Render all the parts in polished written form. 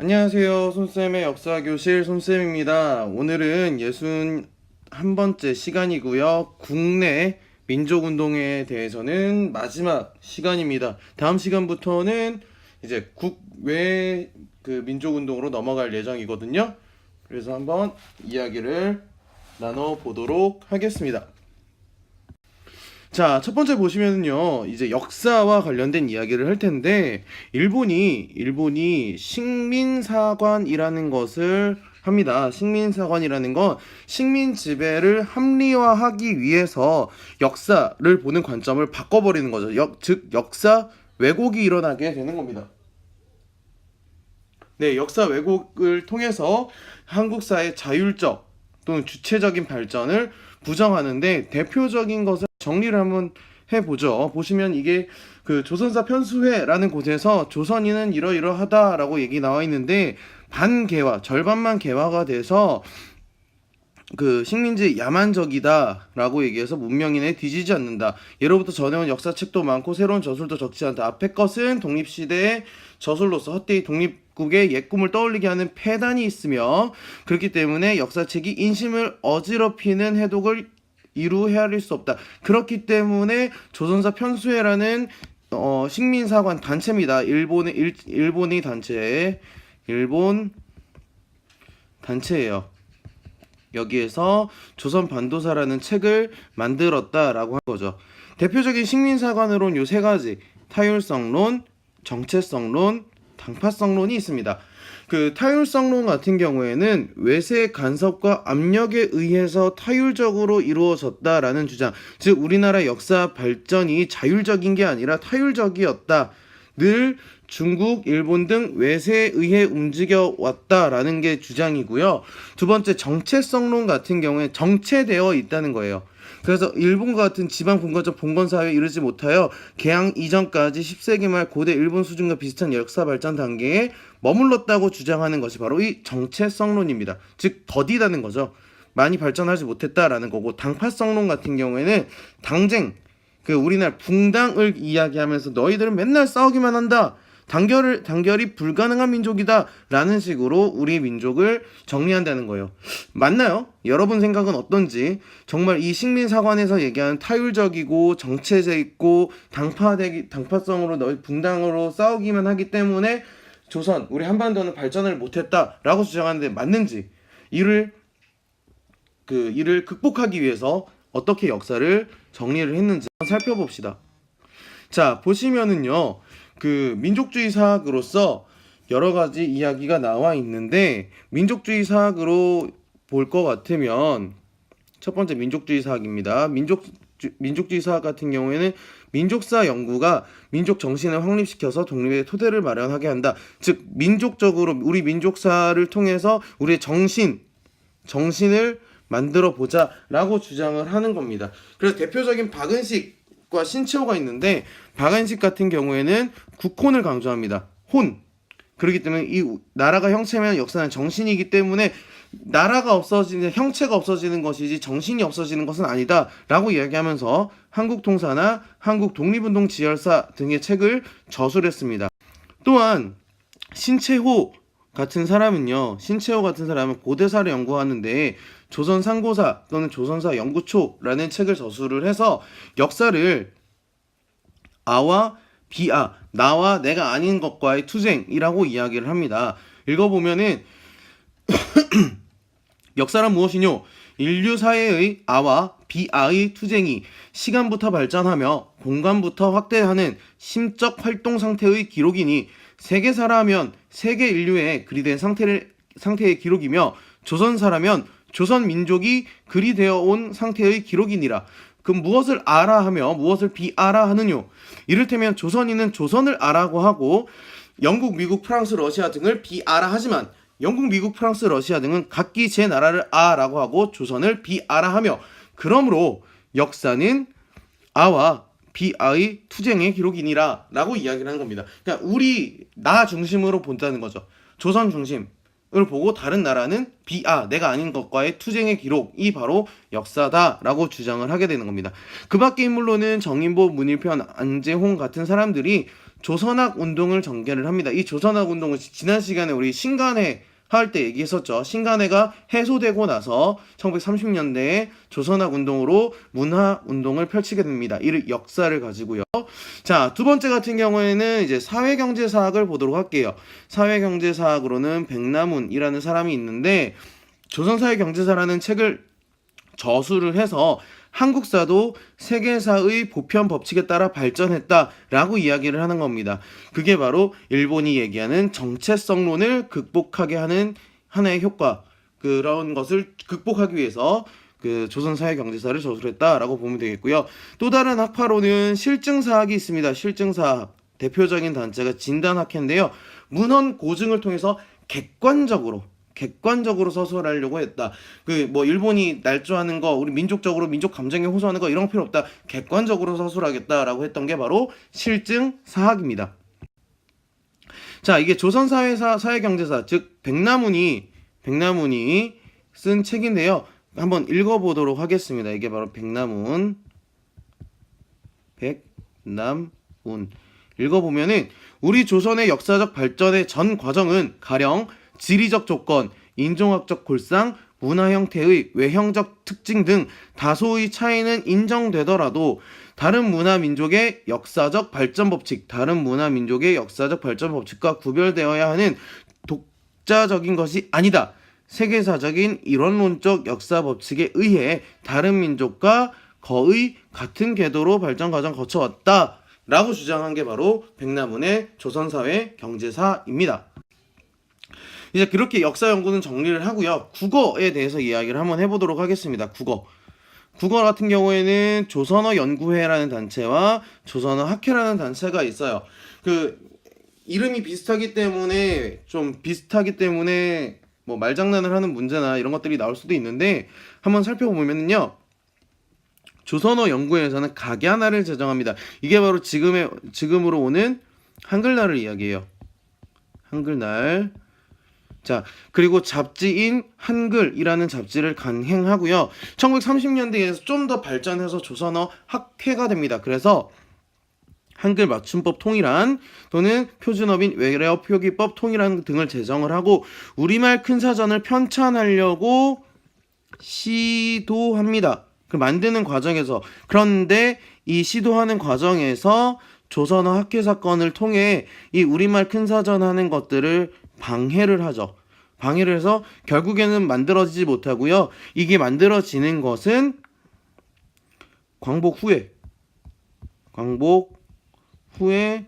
안녕하세요. 손쌤의 역사교실 손쌤입니다. 오늘은 61번째 시간이고요. 국내 민족운동에 대해서는 마지막 시간입니다. 다음 시간부터는 이제 국외 민족운동으로 넘어갈 예정이거든요. 그래서 한번 이야기를 나눠보도록 하겠습니다. 자, 첫 번째 보시면은요, 이제 역사와 관련된 이야기를 할 텐데, 일본이 식민사관이라는 것을 합니다. 식민사관이라는 건 식민 지배를 합리화하기 위해서 역사를 보는 관점을 바꿔버리는 거죠. 즉, 역사 왜곡이 일어나게 되는 겁니다. 네, 역사 왜곡을 통해서 한국사의 자율적 또는 주체적인 발전을 부정하는데 대표적인 것을 정리를 한번 해보죠. 보시면 이게 조선사 편수회라는 곳에서 조선인은 이러이러하다라고 얘기 나와 있는데 반개화, 절반만 개화가 돼서 식민지 야만적이다라고 얘기해서 문명인에 뒤지지 않는다. 예로부터 전해온 역사책도 많고 새로운 저술도 적지 않다. 앞의 것은 독립시대의 저술로서 헛되이 독립국의 옛 꿈을 떠올리게 하는 폐단이 있으며 그렇기 때문에 역사책이 인심을 어지럽히는 해독을 이루 헤아릴 수 없다. 그렇기 때문에 조선사 편수회라는 식민사관 단체입니다. 일본의 일본 단체예요. 여기에서 조선 반도사라는 책을 만들었다라고 한 거죠. 대표적인 식민사관으로는 요 세 가지 타율성론, 정체성론, 당파성론이 있습니다. 타율성론 같은 경우에는 외세 간섭과 압력에 의해서 타율적으로 이루어졌다라는 주장, 즉 우리나라 역사 발전이 자율적인 게 아니라 타율적이었다. 늘 중국, 일본 등 외세에 의해 움직여 왔다라는 게 주장이고요. 두 번째 정체성론 같은 경우에 정체되어 있다는 거예요. 그래서 일본과 같은 지방 분권적 봉건 사회에 이르지 못하여 개항 이전까지 10세기 말 고대 일본 수준과 비슷한 역사 발전 단계에 머물렀다고 주장하는 것이 바로 이 정체성론입니다. 즉 더디다는 거죠. 많이 발전하지 못했다라는 거고, 당파성론 같은 경우에는 당쟁, 우리나라 붕당을 이야기하면서 너희들은 맨날 싸우기만 한다. 단결이 불가능한 민족이다 라는 식으로 우리 민족을 정리한다는 거예요. 맞나요? 여러분 생각은 어떤지. 정말 이 식민사관에서 얘기하는 타율적이고 정체적 있고 당파성으로 너희 붕당으로 싸우기만 하기 때문에 조선, 우리 한반도는 발전을 못했다 라고 주장하는데 맞는지, 이를 극복하기 위해서 어떻게 역사를 정리를 했는지 한번 살펴봅시다. 자, 보시면은요, 민족주의 사학으로서 여러 가지 이야기가 나와 있는데, 민족주의 사학으로 볼 것 같으면 첫 번째 민족주의 사학입니다. 민족주의 사학 같은 경우에는 민족사 연구가 민족 정신을 확립시켜서 독립의 토대를 마련하게 한다. 즉 민족적으로 우리 민족사를 통해서 우리의 정신을 만들어 보자 라고 주장을 하는 겁니다. 그래서 대표적인 박은식과 신채호가 있는데, 박은식 같은 경우에는 국혼을 강조합니다. 혼. 그렇기 때문에 이 나라가 형체면 역사는 정신이기 때문에 나라가 없어지는, 형체가 없어지는 것이지 정신이 없어지는 것은 아니다 라고 이야기하면서 한국통사나 한국독립운동 지열사 등의 책을 저술했습니다. 또한 신채호 같은 사람은 고대사를 연구하는데 조선 상고사 또는 조선사 연구초라는 책을 저술을 해서 역사를 아와 비아, 나와 내가 아닌 것과의 투쟁이라고 이야기를 합니다. 읽어보면은 역사란 무엇이뇨? 인류 사회의 아와 비아의 투쟁이 시간부터 발전하며 공간부터 확대하는 심적 활동 상태의 기록이니 세계사라면 세계 인류의 그리 된 상태의 기록이며 조선사라면 조선 민족이 그리 되어 온 상태의 기록이니라. 그럼 무엇을 알아 하며 무엇을 비알아 하느뇨? 이를테면 조선인은 조선을 아라고 하고 영국, 미국, 프랑스, 러시아 등을 비알아 하지만 영국, 미국, 프랑스, 러시아 등은 각기 제 나라를 아라고 하고 조선을 비아라 하며, 그러므로 역사는 아와 비아의 투쟁의 기록이니라 라고 이야기를 하는 겁니다. 그러니까 우리 나 중심으로 본다는 거죠. 조선 중심을 보고 다른 나라는 비아, 내가 아닌 것과의 투쟁의 기록이 바로 역사다라고 주장을 하게 되는 겁니다. 그 밖의 인물로는 정인보, 문일편, 안재홍 같은 사람들이 조선학 운동을 전개를 합니다. 이 조선학 운동은 지난 시간에 우리 신간회 할 때 얘기했었죠. 신간회가 해소되고 나서 1930년대에 조선학 운동으로 문화 운동을 펼치게 됩니다. 이 역사를 가지고요. 자, 두 번째 같은 경우에는 이제 사회경제사학을 보도록 할게요. 사회경제사학으로는 백남훈이라는 사람이 있는데 조선사회경제사라는 책을 저술을 해서 한국사도 세계사의 보편 법칙에 따라 발전했다라고 이야기를 하는 겁니다. 그게 바로 일본이 얘기하는 정체성론을 극복하게 하는 하나의 효과, 그런 것을 극복하기 위해서 그 조선사회경제사를 저술했다라고 보면 되겠고요. 또 다른 학파로는 실증사학이 있습니다. 실증사학 대표적인 단체가 진단학회인데요. 문헌 고증을 통해서 객관적으로 서술하려고 했다. 그 뭐 일본이 날조하는 거, 우리 민족적으로 민족 감정에 호소하는 거 이런 거 필요 없다. 객관적으로 서술하겠다라고 했던 게 바로 실증사학입니다. 자, 이게 조선사회경제사, 즉 백남훈이 쓴 책인데요. 한번 읽어보도록 하겠습니다. 이게 바로 백남훈. 읽어보면은 우리 조선의 역사적 발전의 전 과정은 가령 지리적 조건, 인종학적 골상, 문화 형태의 외형적 특징 등 다소의 차이는 인정되더라도 다른 문화 민족의 역사적 발전 법칙과 구별되어야 하는 독자적인 것이 아니다. 세계사적인 이론론적 역사 법칙에 의해 다른 민족과 거의 같은 궤도로 발전 과정 거쳐왔다. 라고 주장한 게 바로 백남훈의 조선사회 경제사입니다. 이제 그렇게 역사 연구는 정리를 하고요. 국어에 대해서 이야기를 한번 해보도록 하겠습니다. 국어 같은 경우에는 조선어 연구회라는 단체와 조선어 학회라는 단체가 있어요. 그 이름이 비슷하기 때문에 뭐 말장난을 하는 문제나 이런 것들이 나올 수도 있는데 한번 살펴보면요. 조선어 연구회에서는 각야날을 제정합니다. 이게 바로 지금으로 오는 한글날을 이야기해요. 한글날. 자, 그리고 잡지인 한글이라는 잡지를 간행하고요. 1930년대에서 좀 더 발전해서 조선어 학회가 됩니다. 그래서 한글 맞춤법 통일안 또는 표준어민 외래어 표기법 통일안 등을 제정을 하고 우리말 큰사전을 편찬하려고 시도합니다. 그 만드는 과정에서, 그런데 이 시도하는 과정에서 조선어 학회 사건을 통해 이 우리말 큰사전 하는 것들을 방해를 하죠. 방해를 해서 결국에는 만들어지지 못하고요. 이게 만들어지는 것은 광복 후에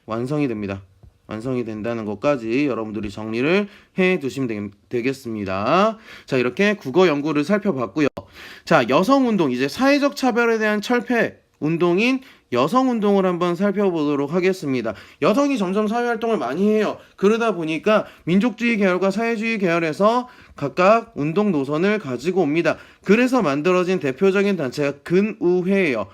완성이 됩니다. 완성이 된다는 것까지 여러분들이 정리를 해 두시면 되겠습니다. 자, 이렇게 국어 연구를 살펴봤고요. 자, 여성운동, 이제 사회적 차별에 대한 철폐 운동인 여성운동을 한번 살펴보도록 하겠습니다. 여성이 점점 사회활동을 많이 해요. 그러다 보니까 민족주의 계열과 사회주의 계열에서 각각 운동 노선을 가지고 옵니다. 그래서 만들어진 대표적인 단체가 근우회예요.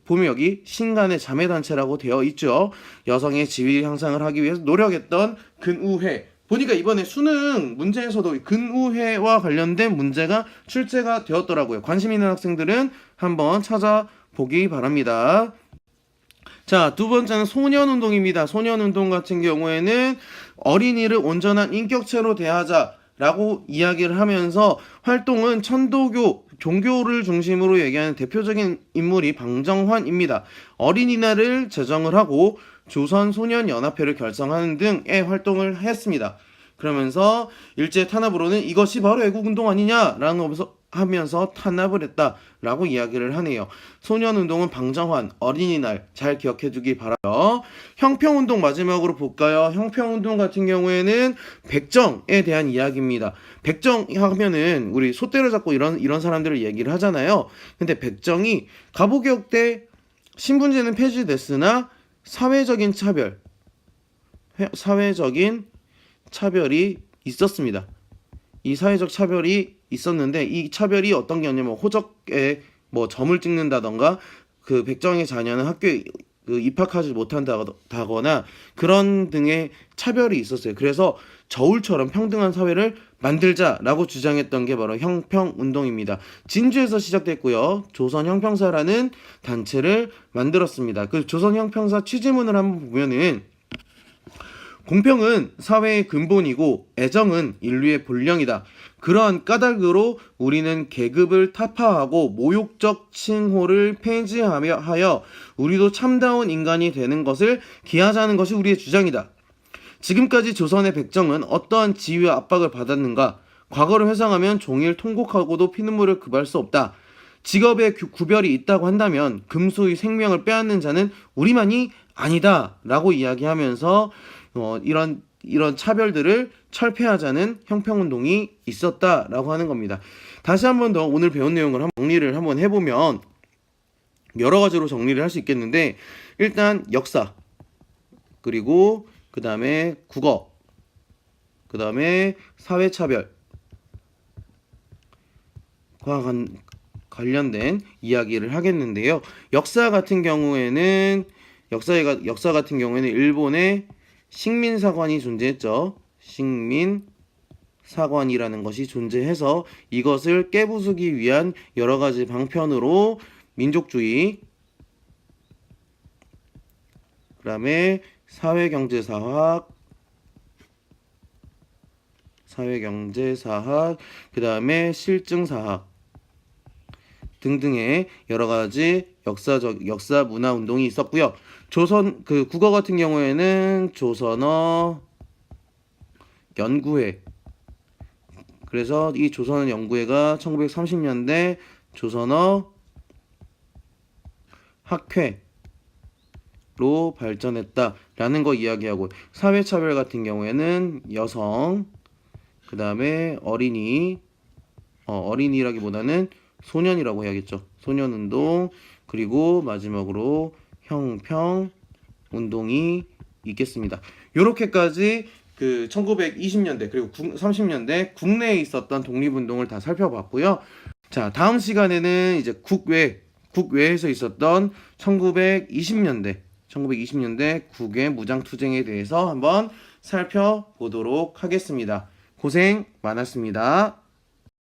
보면 여기 신간의 자매단체라고 되어 있죠. 여성의 지위 향상을 하기 위해서 노력했던 근우회. 보니까 이번에 수능 문제에서도 근우회와 관련된 문제가 출제가 되었더라고요. 관심 있는 학생들은 한번 찾아보기 바랍니다. 자, 두 번째는 소년운동입니다. 소년운동 같은 경우에는 어린이를 온전한 인격체로 대하자라고 이야기를 하면서 활동은 천도교, 종교를 중심으로 얘기하는 대표적인 인물이 방정환입니다. 어린이날을 제정을 하고 조선소년연합회를 결성하는 등의 활동을 했습니다. 그러면서 일제 탄압으로는 이것이 바로 애국운동 아니냐라는 하면서 탄압을 했다라고 이야기를 하네요. 소년운동은 방정환, 어린이날 잘 기억해두기 바라요. 형평운동 마지막으로 볼까요? 형평운동 같은 경우에는 백정에 대한 이야기입니다. 백정 하면은 우리 솥대를 잡고 이런 사람들을 얘기를 하잖아요. 근데 백정이 가보개혁 때 신분제는 폐지됐으나 사회적인 차별이 있었습니다. 이 사회적 차별이 있었는데 이 차별이 어떤 게 었냐면 호적에 뭐 점을 찍는다던가 그 백정의 자녀는 학교에 입학하지 못한다거나 그런 등의 차별이 있었어요. 그래서 저울처럼 평등한 사회를 만들자라고 주장했던 게 바로 형평운동입니다. 진주에서 시작됐고요. 조선형평사라는 단체를 만들었습니다. 그 조선형평사 취지문을 한번 보면은 공평은 사회의 근본이고 애정은 인류의 본령이다. 그러한 까닭으로 우리는 계급을 타파하고 모욕적 칭호를 폐지하여 우리도 참다운 인간이 되는 것을 기하자는 것이 우리의 주장이다. 지금까지 조선의 백정은 어떠한 지위와 압박을 받았는가? 과거를 회상하면 종일 통곡하고도 피눈물을 금할 수 없다. 직업에 구별이 있다고 한다면 금수의 생명을 빼앗는 자는 우리만이 아니다 라고 이야기하면서 이런 차별들을 철폐하자는 형평운동이 있었다라고 하는 겁니다. 다시 한 번 더 오늘 배운 내용을 정리를 한번 해보면 여러 가지로 정리를 할 수 있겠는데, 일단 역사, 그리고 그 다음에 국어, 그 다음에 사회차별과 관련된 이야기를 하겠는데요. 역사 같은 경우에는 일본의 식민사관이 존재했죠. 식민사관이라는 것이 존재해서 이것을 깨부수기 위한 여러 가지 방편으로 민족주의, 그 다음에 사회경제사학, 그 다음에 실증사학 등등의 여러 가지 역사 문화 운동이 있었고요. 국어 같은 경우에는 조선어 연구회. 그래서 이 조선어 연구회가 1930년대 조선어 학회로 발전했다라는 거 이야기하고, 사회차별 같은 경우에는 여성, 그 다음에 어린이라기보다는 소년이라고 해야겠죠. 소년운동, 그리고 마지막으로 형평운동이 있겠습니다. 요렇게까지 1920년대 그리고 30년대 국내에 있었던 독립운동을 다 살펴봤고요. 자, 다음 시간에는 이제 국외에서 있었던 1920년대 국외 무장투쟁에 대해서 한번 살펴보도록 하겠습니다. 고생 많았습니다.